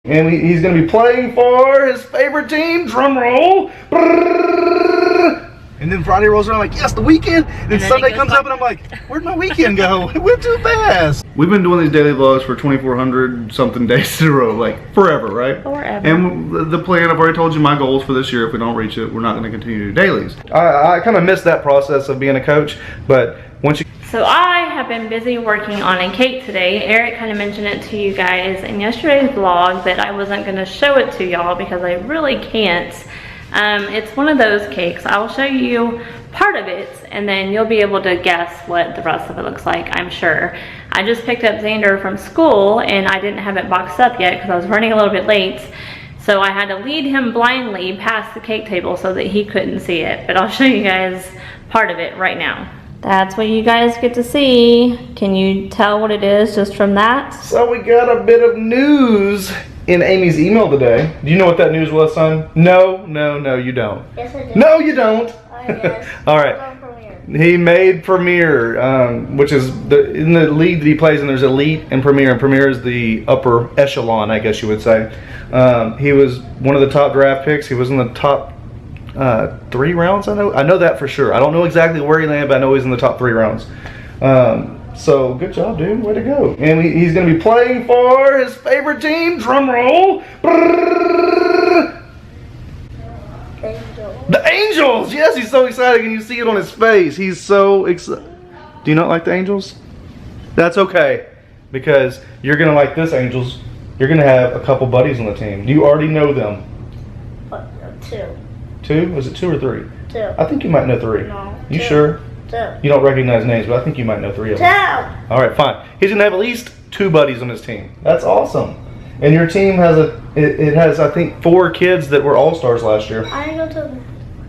And he's going to be playing for his favorite team. Drum roll. And then Friday rolls around like, yes, the weekend. And then Sunday comes up and I'm like, where'd my weekend go? It went too fast. We've been doing these daily vlogs for 2,400 something days in a row, like forever, right? Forever. And the plan, I've already told you my goals for this year. If we don't reach it, we're not going to continue to do dailies. I kind of missed that process of being a coach, but once you... So I have been busy working on a cake today. Eric kind of mentioned it to you guys in yesterday's vlog that I wasn't going to show it to y'all because I really can't. It's one of those cakes. I'll show you part of it and then you'll be able to guess what the rest of it looks like, I'm sure. I just picked up Xander from school and I didn't have it boxed up yet because I was running a little bit late. So I had to lead him blindly past the cake table so that he couldn't see it. But I'll show you guys part of it right now. That's what you guys get to see. Can you tell what it is just from that? So we got a bit of news in Amy's email today. Do you know what that news was, son? No, you don't. Yes, I did. No, you don't. Oh, yes. All right. He made Premier, which is in the league that he plays in. There's Elite and Premier is the upper echelon, I guess you would say. He was one of the top draft picks. He was in the top 3 rounds. I know that for sure. I don't know exactly where he landed, but I know he's in the top 3 rounds. So good job, dude. Way to go. And he's going to be playing for his favorite team. Drum roll. The Angels. Yes, he's so excited. Can you see it on his face? He's so excited. Do you not like the Angels? That's okay, because you're going to like this Angels. You're going to have a couple buddies on the team. Do you already know them? 2. 2? Was it 2 or 3? 2. I think you might know 3. No. You 2. sure? 2. You don't recognize names, but I think you might know 3 of them. 2. All right, fine. He's gonna have at least 2 buddies on his team. That's awesome. And your team has it has, I think, 4 kids that were all-stars last year. I go to.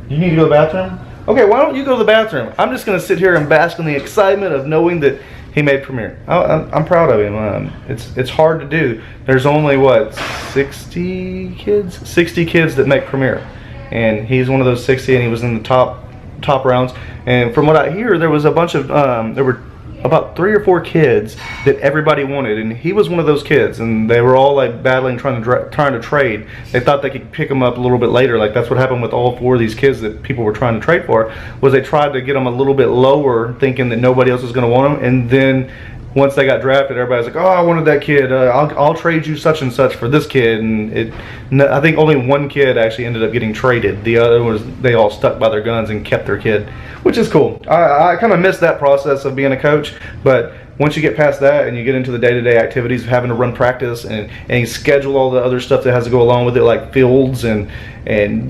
You need to go to the bathroom? Okay, why don't you go to the bathroom? I'm just gonna sit here and bask in the excitement of knowing that he made Premier. I'm proud of him. It's hard to do. There's only what, 60 kids? 60 kids that make Premier, and he's one of those 60, and he was in the top rounds. And from what I hear, there was a bunch of there were about 3 or 4 kids that everybody wanted, and he was one of those kids, and they were all like battling, trying to trade. They thought they could pick him up a little bit later. Like that's what happened with all 4 of these kids that people were trying to trade for, was they tried to get them a little bit lower, thinking that nobody else was going to want them, and then once they got drafted, everybody's like, oh, I wanted that kid. I'll trade you such and such for this kid. And I think only 1 kid actually ended up getting traded. The other was, they all stuck by their guns and kept their kid, which is cool. I kind of missed that process of being a coach, but once you get past that and you get into the day-to-day activities of having to run practice and you schedule all the other stuff that has to go along with it, like fields and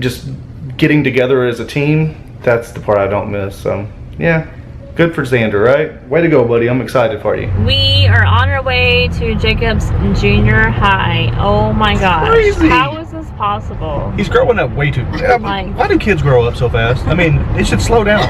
just getting together as a team, that's the part I don't miss. So, yeah. Good for Xander, right? Way to go, buddy. I'm excited for you. We are on our way to Jakhobs Junior High. Oh my gosh. Crazy. How is this possible? He's growing up way too fast. Why do kids grow up so fast? I mean, it should slow down.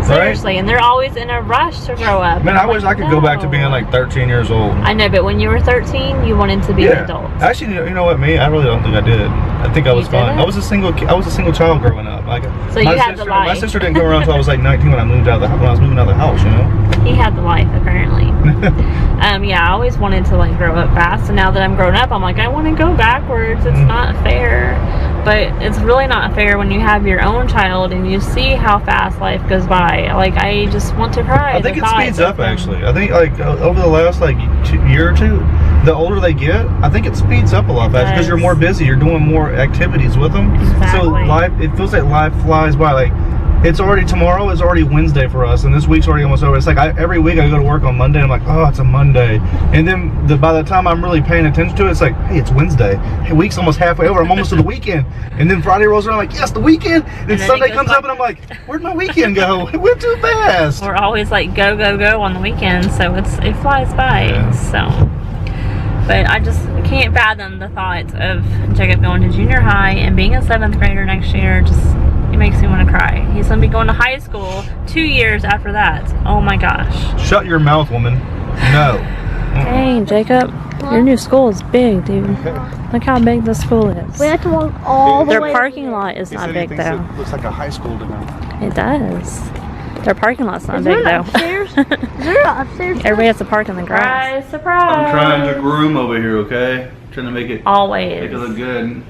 Seriously, right? And they're always in a rush to grow up. Man, I wish I could go back to being like 13 years old. I know, but when you were 13, you wanted to be an adult. Actually, you know what, me? I really don't think I did. I think I was fine. I was a single child growing up. Like, so you had the life. My sister didn't go around until I was like 19 when I moved out of the, when I was moving out of the house, you know? He had the life, apparently. Yeah, I always wanted to like grow up fast, and now that I'm grown up, I'm like, I want to go backwards. It's not fair. But it's really not fair when you have your own child and you see how fast life goes by. Like, I just want to cry. I think it speeds up, actually. I think, like, over the last, like, year or 2, the older they get, I think it speeds up a lot faster because you're more busy. You're doing more activities with them. Exactly. So life, it feels like life flies by. Like, it's already, tomorrow is already Wednesday for us, and this week's already almost over. It's like every week I go to work on Monday, and I'm like, oh, it's a Monday. And then by the time I'm really paying attention to it, it's like, hey, it's Wednesday. Hey, week's almost halfway over. I'm almost to the weekend. And then Friday rolls around, I'm like, yes, the weekend. And then Sunday comes up, and I'm like, where'd my weekend go? It went too fast. We're always like, go, go, go on the weekends, so it flies by. Yeah. So. But I just can't fathom the thought of Jacob going to junior high and being a 7th grader next year. Just, it makes me want to cry. He's going to be going to high school 2 years after that. Oh my gosh. Shut your mouth, woman. No. Dang, Jacob. Your new school is big, dude. Look how big the school is. We have to walk all the way. Their parking lot is not big, though. It looks like a high school to him. It does. Their parking lot's not big, though. Upstairs? Is there an upstairs? Everybody has to park in the grass. Surprise! I'm trying to groom over here, okay? Trying to make it Always. look good.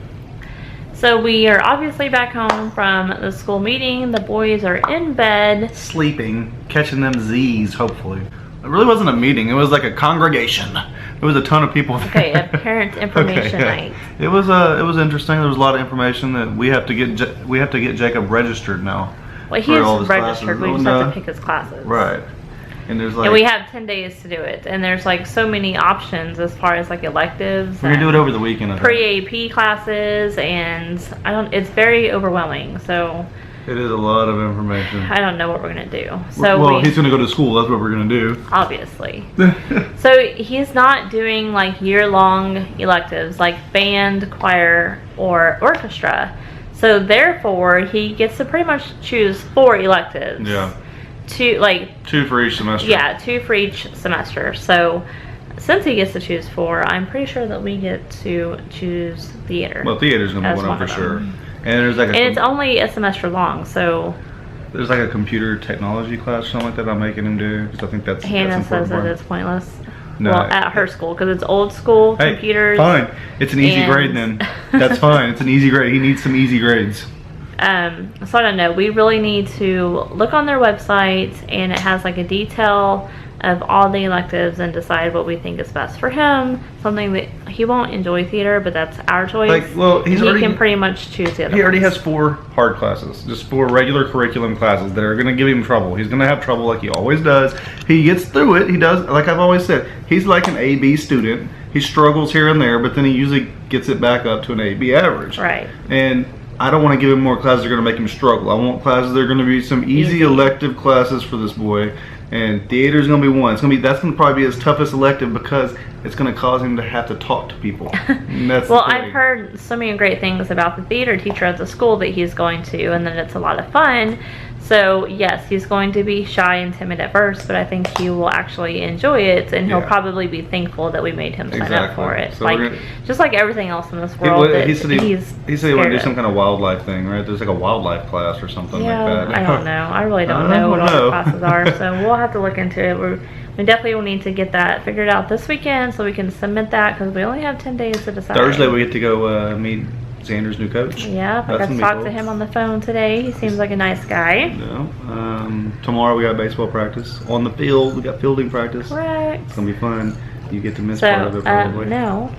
So we are obviously back home from the school meeting. The boys are in bed. Sleeping, catching them Z's, hopefully. It really wasn't a meeting. It was like a congregation. There was a ton of people there. Okay, a parent information night. It was interesting. There was a lot of information that we have to get Jacob registered now. Well, he is registered. We just have to pick his classes. Right. And there's like, and we have 10 days to do it. And there's like so many options as far as like electives. We're gonna do it over the weekend. Pre-AP classes, and it's very overwhelming. So it is a lot of information. I don't know what we're gonna do. So well, he's gonna go to school. That's what we're gonna do. Obviously. So he's not doing like year-long electives like band, choir, or orchestra. So therefore, he gets to pretty much choose 4 electives. Yeah. 2 for each semester. Yeah, 2 for each semester. So since he gets to choose 4, I'm pretty sure that we get to choose theater. Well, theater's gonna be one of them for sure. And there's like it's only a semester long, so there's like a computer technology class or something like that I'm making him do, because I think that's Hannah says that part. it's pointless. No, well, at her school, because it's old school computers. Fine, it's an easy grade then. That's fine. It's an easy grade. He needs some easy grades. So I don't know. We really need to look on their website, and it has like a detail of all the electives and decide what we think is best for him. Something that he won't enjoy theater, but that's our choice. Like, well, he can pretty much choose the other. He already has 4 hard classes, just 4 regular curriculum classes that are going to give him trouble. He's going to have trouble like he always does. He gets through it. He does, like I've always said, he's like an A/B student. He struggles here and there, but then he usually gets it back up to an A/B average. Right. And I don't want to give him more classes that are going to make him struggle. I want classes that are going to be some easy elective classes for this boy. And theater is going to be one. That's going to probably be his toughest elective, because it's going to cause him to have to talk to people. And that's well, I've heard so many great things about the theater teacher at the school that he's going to, and then it's a lot of fun. So yes, he's going to be shy and timid at first, but I think he will actually enjoy it, and he'll probably be thankful that we made him sign up for it. So just like everything else in this world. He said he wanted to do some kind of wildlife thing, right? There's like a wildlife class or something like that. I don't know. I really don't know what all the classes are, so we'll have to look into it. We definitely will need to get that figured out this weekend so we can submit that, because we only have 10 days to decide. Thursday we get to go meet Xander's new coach. Yeah, I got to talk to him on the phone today. He seems like a nice guy. Yeah. Tomorrow we got baseball practice. On the field, we got fielding practice. Correct. It's going to be fun. You get to miss part of it probably. No.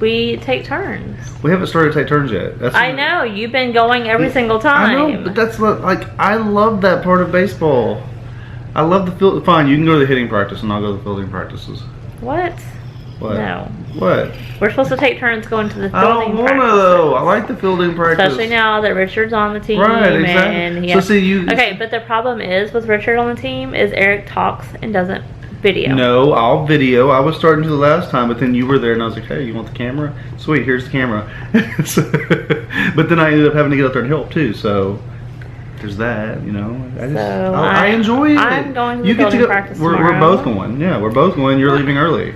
We take turns. We haven't started to take turns yet. I know. You've been going every single time. I know, but that's like, I love that part of baseball. I love the field. Fine, you can go to the hitting practice and I'll go to the fielding practices. What? What? No. What? We're supposed to take turns going to the fielding I don't want to though. I like the fielding practice. Especially now that Richard's on the team. Right, exactly. And okay, but the problem is with Richard on the team is Eric talks and doesn't video. No, I'll video. I was starting to the last time, but then you were there and I was like, hey, you want the camera? Sweet, here's the camera. But then I ended up having to get up there and help too, so there's that, you know. I enjoy it. I'm going to the fielding practice tomorrow. We're both going. Yeah, we're both going. You're leaving early.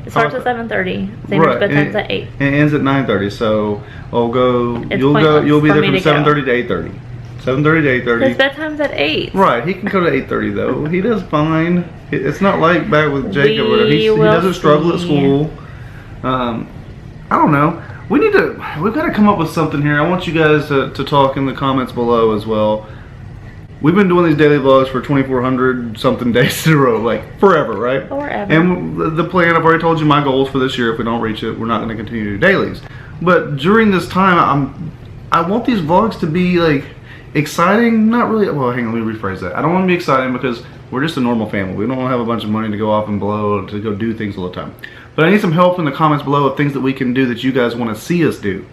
It starts at 7:30. Xander's bedtime's at 8. It ends at 9:30. So I'll go. It's You'll be there from 7:30 to 8:30. 7:30 to 8:30. His bedtime's at 8. Right. He can go to 8:30 though. He does fine. It's not like back with Jacob. He doesn't struggle at school. I don't know. We've got to come up with something here. I want you guys to talk in the comments below as well. We've been doing these daily vlogs for 2,400 something days in a row, like forever, right? Forever. And the plan, I've already told you my goals for this year. If we don't reach it, we're not going to continue to do dailies. But during this time, I want these vlogs to be like exciting. Not really. Well, hang on, let me rephrase that. I don't want to be exciting because we're just a normal family. We don't have a bunch of money to go off and blow to go do things all the time. But I need some help in the comments below of things that we can do that you guys want to see us do.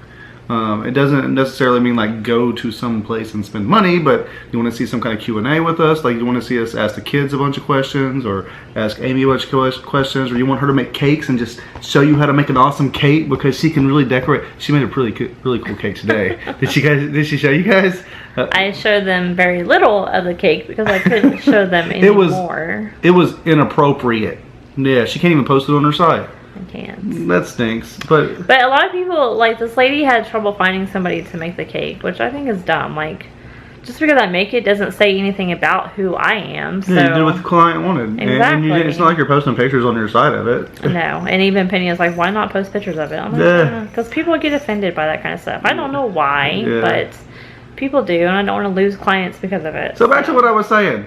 It doesn't necessarily mean like go to some place and spend money, but you want to see some kind of Q&A with us, like you want to see us ask the kids a bunch of questions or ask Amy a bunch of questions, or you want her to make cakes and just show you how to make an awesome cake because she can really decorate. She made a really cool cake today. Did she show you guys? I showed them very little of the cake because I couldn't show them anymore. It was inappropriate. Yeah, she can't even post it on her site. I can't. That stinks. But a lot of people, like this lady had trouble finding somebody to make the cake, which I think is dumb. Like, just because I make it doesn't say anything about who I am. So Yeah, you did what the client wanted. Exactly. And it's not like you're posting pictures on your side of it. No, and even Penny is like, why not post pictures of it? I'm like, because people get offended by that kind of stuff. I don't know why, but people do, and I don't want to lose clients because of it. So back to what I was saying.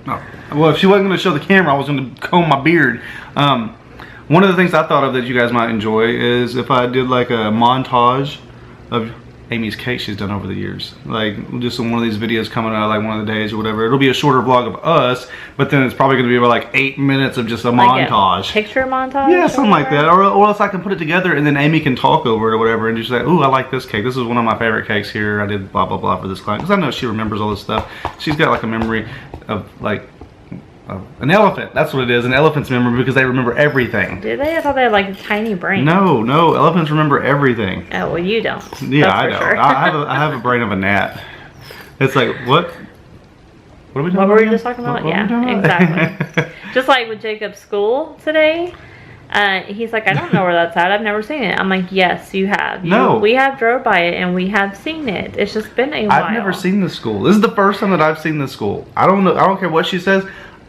Oh, well, if she wasn't going to show the camera, I was going to comb my beard. One of the things I thought of that you guys might enjoy is if I did like a montage of Amy's cake she's done over the years. Like just in one of these videos coming out like one of the days or whatever. It'll be a shorter vlog of us, but then it's probably going to be about like 8 minutes of just a montage. A picture montage? Yeah, something like that. Or else I can put it together and then Amy can talk over it or whatever and just say, ooh, I like this cake. This is one of my favorite cakes here. I did blah, blah, blah for this client. Because I know she remembers all this stuff. She's got like a memory of like an elephant. That's what it is. An elephant's memory because they remember everything. Do they? I thought they had like a tiny brain. No. Elephants remember everything. Oh, well, you don't. Yeah, I know. Sure. I have a brain of a gnat. It's like, what? What are we talking about? What were we just talking about? What Yeah, exactly. Just like with Jacob's school today. He's like, I don't know where that's at. I've never seen it. I'm like, yes, you have. No. We have drove by it and we have seen it. It's just been a while. I've never seen this school. This is the first time that I've seen this school. I don't know. I don't care what she says.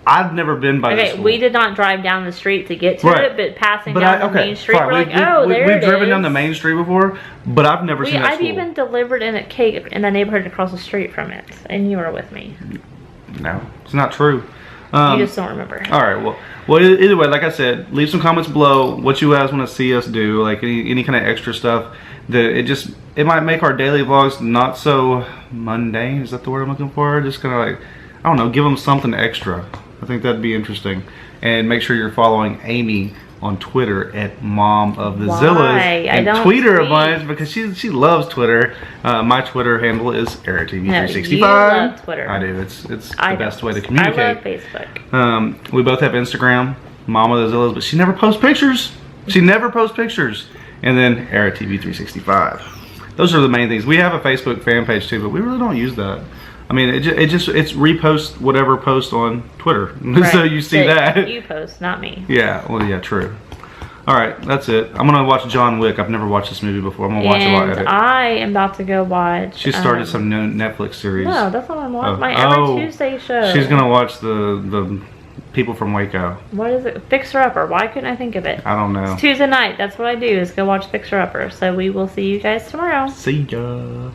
I've never been by this school. We did not drive down the street to get to it, but passing down the main street, fine. we're like, oh, there it is. We've driven down the main street before, but I've never seen that I've school. even delivered in a cake in the neighborhood across the street from it, and you were with me. No, it's not true. You just don't remember. All right, well, either way, like I said, leave some comments below what you guys want to see us do, like any kind of extra stuff. That it might make our daily vlogs not so mundane. Is that the word I'm looking for? Just kind of like, I don't know, give them something extra. I think that'd be interesting. And make sure you're following Amy on Twitter at Mom of the Zillas. And tweet her a bunch because she loves Twitter. My Twitter handle is ERIKTV365. You love Twitter. I do. It's the best way to communicate. I love Facebook. We both have Instagram, Mom of the Zillas, but she never posts pictures. She never posts pictures. And then ERIKTV365. Those are the main things. We have a Facebook fan page too, but we really don't use that. I mean, it's repost whatever post on Twitter, right. So you see that. You post, not me. Yeah, well, yeah, true. All right, that's it. I'm gonna watch John Wick. I've never watched this movie before. I'm gonna watch it while I edit. I am about to go watch. She started some new Netflix series. No, that's not what I'm watching. My every Tuesday show. She's gonna watch the people from Waco. What is it? Fixer Upper. Why couldn't I think of it? I don't know. It's Tuesday night. That's what I do is go watch Fixer Upper. So we will see you guys tomorrow. See ya.